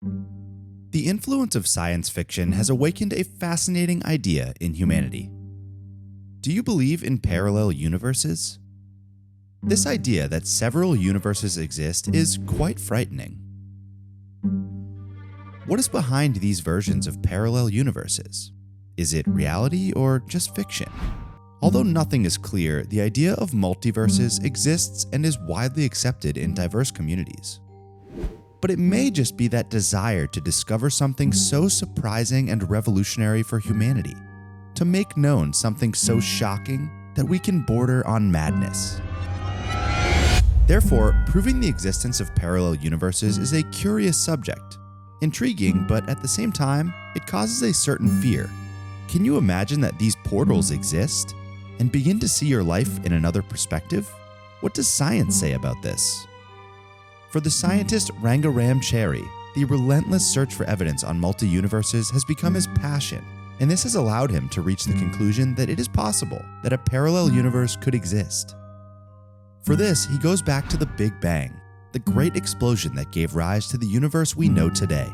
The influence of science fiction has awakened a fascinating idea in humanity. Do you believe in parallel universes? This idea that several universes exist is quite frightening. What is behind these versions of parallel universes? Is it reality or just fiction? Although nothing is clear, the idea of multiverses exists and is widely accepted in diverse communities. But it may just be that desire to discover something so surprising and revolutionary for humanity, to make known something so shocking that we can border on madness. Therefore, proving the existence of parallel universes is a curious subject. Intriguing, but at the same time, it causes a certain fear. Can you imagine that these portals exist and begin to see your life in another perspective? What does science say about this? For the scientist Rangaram Cherry, the relentless search for evidence on multi-universes has become his passion, and this has allowed him to reach the conclusion that it is possible that a parallel universe could exist. For this, he goes back to the Big Bang, the great explosion that gave rise to the universe we know today.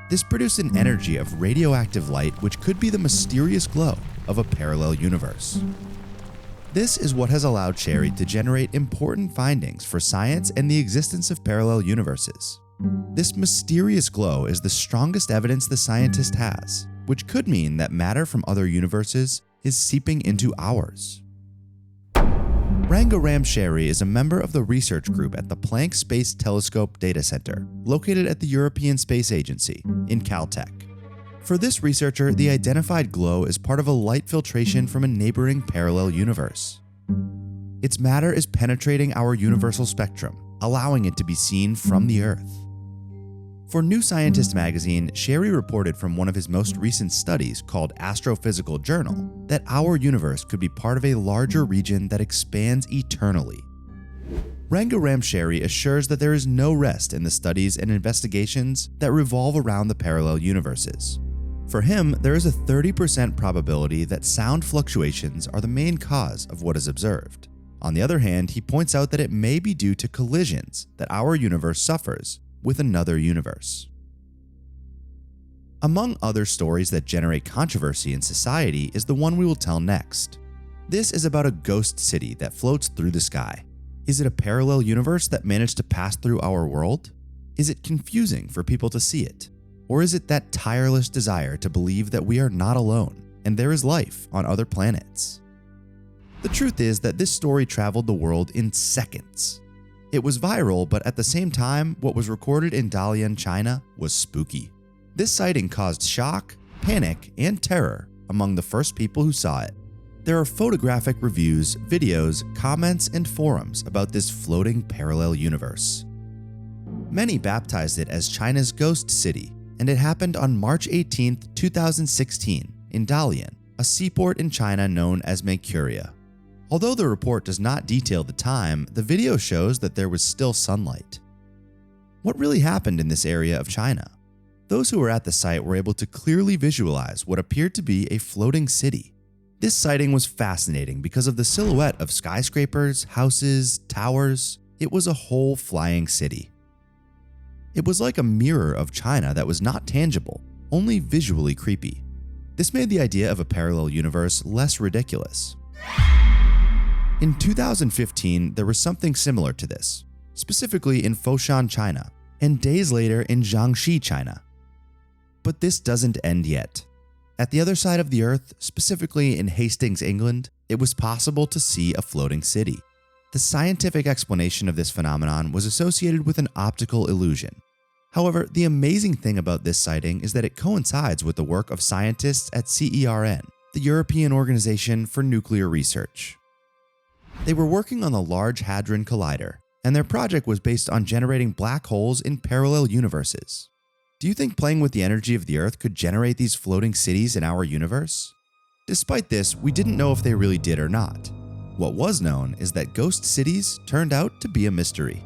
This produced an energy of radioactive light which could be the mysterious glow of a parallel universe. This is what has allowed Cherry to generate important findings for science and the existence of parallel universes. This mysterious glow is the strongest evidence the scientist has, which could mean that matter from other universes is seeping into ours. Rangaram Cherry is a member of the research group at the Planck Space Telescope Data Center, located at the European Space Agency in Caltech. For this researcher, the identified glow is part of a light filtration from a neighboring parallel universe. Its matter is penetrating our universal spectrum, allowing it to be seen from the Earth. For New Scientist magazine, Cherry reported from one of his most recent studies called Astrophysical Journal that our universe could be part of a larger region that expands eternally. Rangaram Cherry assures that there is no rest in the studies and investigations that revolve around the parallel universes. For him, there is a 30% probability that sound fluctuations are the main cause of what is observed. On the other hand, he points out that it may be due to collisions that our universe suffers with another universe. Among other stories that generate controversy in society is the one we will tell next. This is about a ghost city that floats through the sky. Is it a parallel universe that managed to pass through our world? Is it confusing for people to see it? Or is it that tireless desire to believe that we are not alone and there is life on other planets? The truth is that this story traveled the world in seconds. It was viral, but at the same time, what was recorded in Dalian, China was spooky. This sighting caused shock, panic, and terror among the first people who saw it. There are photographic reviews, videos, comments, and forums about this floating parallel universe. Many baptized it as China's ghost city, and it happened on March 18, 2016, in Dalian, a seaport in China known as Manchuria. Although the report does not detail the time, the video shows that there was still sunlight. What really happened in this area of China? Those who were at the site were able to clearly visualize what appeared to be a floating city. This sighting was fascinating because of the silhouette of skyscrapers, houses, towers. It was a whole flying city. It was like a mirror of China that was not tangible, only visually creepy. This made the idea of a parallel universe less ridiculous. In 2015, there was something similar to this, specifically in Foshan, China, and days later in Jiangxi, China. But this doesn't end yet. At the other side of the Earth, specifically in Hastings, England, it was possible to see a floating city. The scientific explanation of this phenomenon was associated with an optical illusion. However, the amazing thing about this sighting is that it coincides with the work of scientists at CERN, the European Organization for Nuclear Research. They were working on the Large Hadron Collider, and their project was based on generating black holes in parallel universes. Do you think playing with the energy of the Earth could generate these floating cities in our universe? Despite this, we didn't know if they really did or not. What was known is that ghost cities turned out to be a mystery.